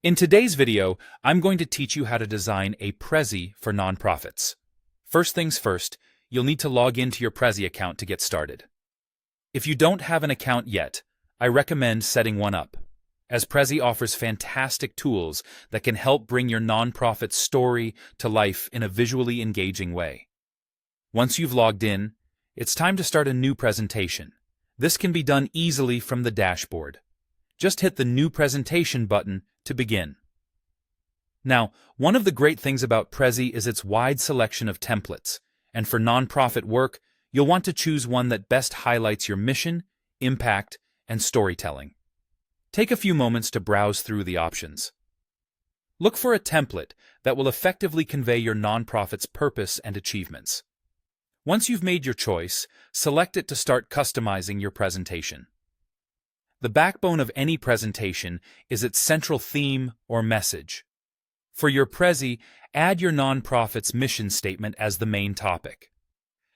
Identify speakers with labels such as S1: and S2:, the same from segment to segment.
S1: In today's video, I'm going to teach you how to design a Prezi for nonprofits. First things first, you'll need to log into your Prezi account to get started. If you don't have an account yet, I recommend setting one up, as Prezi offers fantastic tools that can help bring your nonprofit's story to life in a visually engaging way. Once you've logged in, it's time to start a new presentation. This can be done easily from the dashboard. Just hit the New Presentation button to begin. Now, one of the great things about Prezi is its wide selection of templates, and for nonprofit work, you'll want to choose one that best highlights your mission, impact, and storytelling. Take a few moments to browse through the options. Look for a template that will effectively convey your nonprofit's purpose and achievements. Once you've made your choice, select it to start customizing your presentation. The backbone of any presentation is its central theme or message. For your Prezi, add your nonprofit's mission statement as the main topic.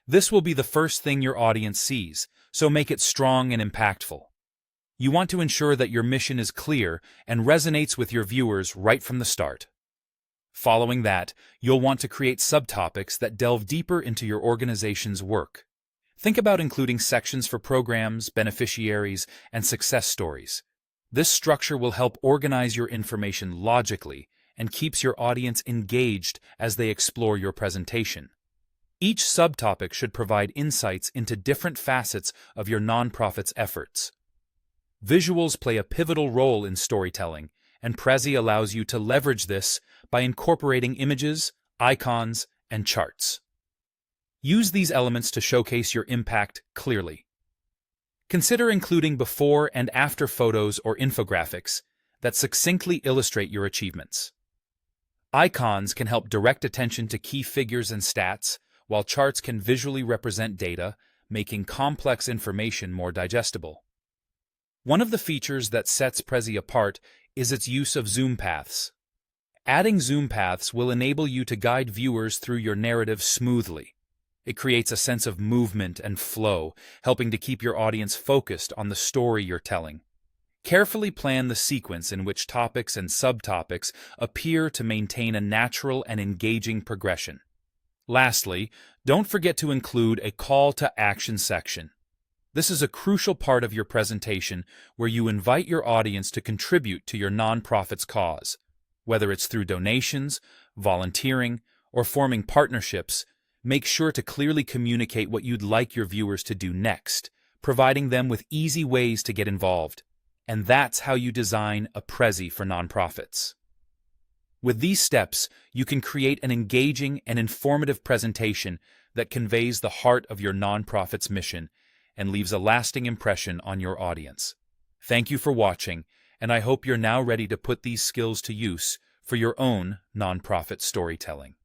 S1: This will be the first thing your audience sees, so make it strong and impactful. You want to ensure that your mission is clear and resonates with your viewers right from the start. Following that, you'll want to create subtopics that delve deeper into your organization's work. Think about including sections for programs, beneficiaries, and success stories. This structure will help organize your information logically and keeps your audience engaged as they explore your presentation. Each subtopic should provide insights into different facets of your nonprofit's efforts. Visuals play a pivotal role in storytelling, and Prezi allows you to leverage this by incorporating images, icons, and charts. Use these elements to showcase your impact clearly. Consider including before and after photos or infographics that succinctly illustrate your achievements. Icons can help direct attention to key figures and stats, while charts can visually represent data, making complex information more digestible. One of the features that sets Prezi apart is its use of zoom paths. Adding zoom paths will enable you to guide viewers through your narrative smoothly. It creates a sense of movement and flow, helping to keep your audience focused on the story you're telling. Carefully plan the sequence in which topics and subtopics appear to maintain a natural and engaging progression. Lastly, don't forget to include a call to action section. This is a crucial part of your presentation where you invite your audience to contribute to your nonprofit's cause. Whether it's through donations, volunteering, or forming partnerships, make sure to clearly communicate what you'd like your viewers to do next, providing them with easy ways to get involved. And that's how you design a Prezi for nonprofits. With these steps, you can create an engaging and informative presentation that conveys the heart of your nonprofit's mission and leaves a lasting impression on your audience. Thank you for watching, and I hope you're now ready to put these skills to use for your own nonprofit storytelling.